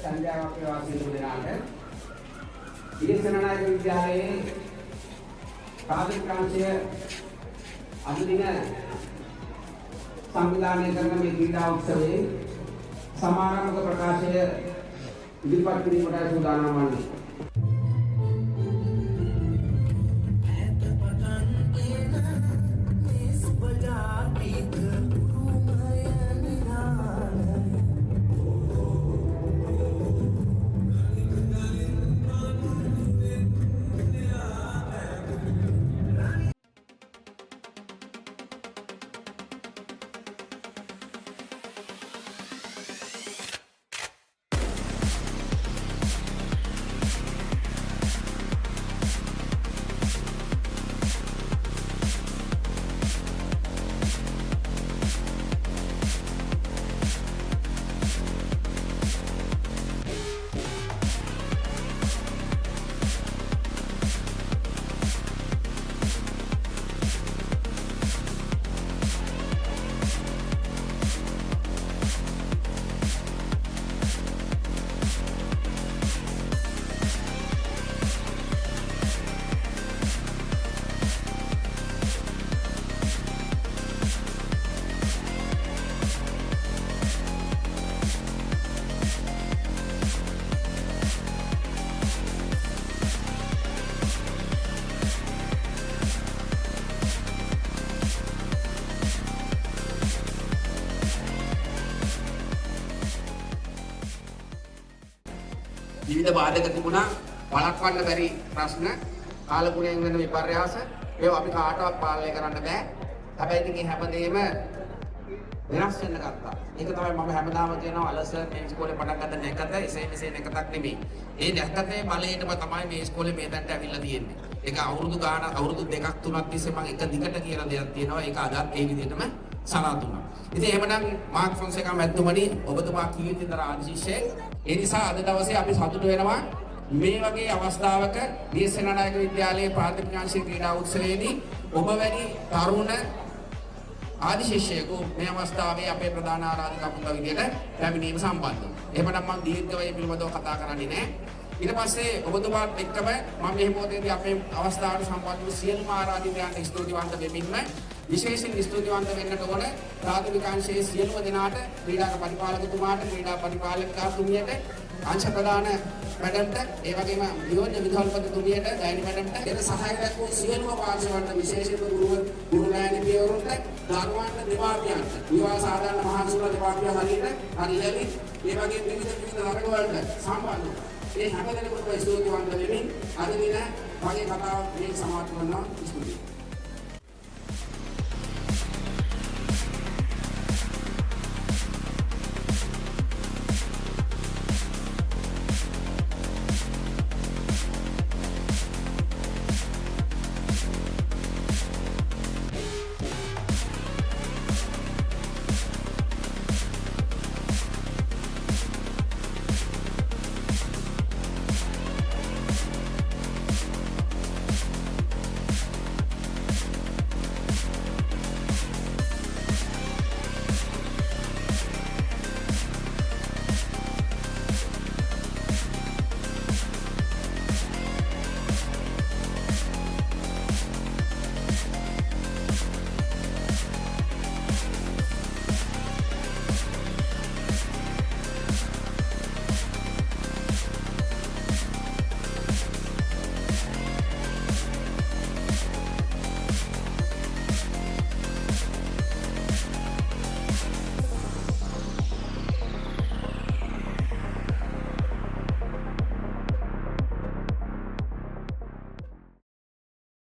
සංජානක වාසී දුරනාට ඉරිසනනායක විද්‍යාලයේ ප්‍රාථමිකාංශය අද දින සංවිධානය කරන මේ ක්‍රීඩා උත්සවයේ සමාරම්භක ප්‍රකාශය ඉදිරිපත් කිරීමට සූදානම් වන්නේ. විවිධ බාධක තිබුණා වළක්වන්න බැරි ප්‍රශ්න කාලගුණයෙන් වෙන විපර්යාස ඒවා අපි කාටවත් පාලනය කරන්න බෑ. හැබැයි ඉතින් මේ හැමදේම වෙනස් වෙන්න ගත්තා. ඒක තමයි මම හැමදාම කියනවා අලස මේ ඉස්කෝලේ පටන් ගන්න නැකත එසේ මෙසේ නැකතක් නෙමෙයි. ඒ නැකතේ බලයටම තමයි මේ ඉස්කෝලේ මේ තැනට ඇවිල්ලා තියෙන්නේ. ඒක අවුරුදු ගාන අවුරුදු 2ක් 3ක් තිස්සේ මම එක දිගට කියන දෙයක් තියෙනවා. ඒක අදත් ඒ විදිහටම සනාතුණා. ඉතින් එහෙමනම් මාක් ෆොන්සේකා මැතිතුමනි ඔබතුමා කීර්තිතර ආශිෂ්යෙන් ඒ නිසා අද දවසේ අපි සතුටු වෙනවා මේ වගේ අවස්ථාවක දියසේනානායක විද්‍යාලයේ ප්‍රාථමිකාංශික ක්‍රීඩා උත්සවයේදී ඔබ වැනි තරුණ ආදිශිෂ්‍යයෙකු මේ අවස්ථාවේ අපේ ප්‍රධාන ආරාධක විදියට පැමිණීම සම්බන්ධව. එහෙමනම් මම දීර්ඝව මේ පිළිබඳව කතා කරන්නේ නැහැ. ඊට පස්සේ ඔබතුමාත් එක්කම මම මේ මොහොතේදී අපේ අවස්ථාවට සම්බන්ධ වූ සියලුම ආරාධිතයන්ට ස්තුතිවන්ත වෙමින්ම විශේෂයෙන් ස්තුතිවන්ත වෙන්නට ඕන ප්‍රාථමිකාංශයේ සියලුම දෙනාට ක්‍රීඩා පරිපාලකතුමාට ක්‍රීඩා පරිපාලකතුමියට අංශ ප්‍රධාන මැඩම්ට ඒ වගේම නියෝජ්‍ය විදුහල්පතිතුමියට දයනි මැඩම්ට එන සහාය දක්වපු සියලුම පාර්ශවයන්ට විශේෂයෙන්ම ගුරු නෑනිපියවරුන්ට දරුවන්ට දෙමාපියන්ට විවාහ සාධාරණ මහාසුර දෙමාපියන් හරියට හරියලි ඒ වගේ විවිධ තරගවලට සම්බන්ධ ඒ හැම දෙනෙකුටම ස්තුතිවන්ත වෙමින් අද දින මගේ කතාව මේ සමාප්ත කරනවා. ස්තුතියි.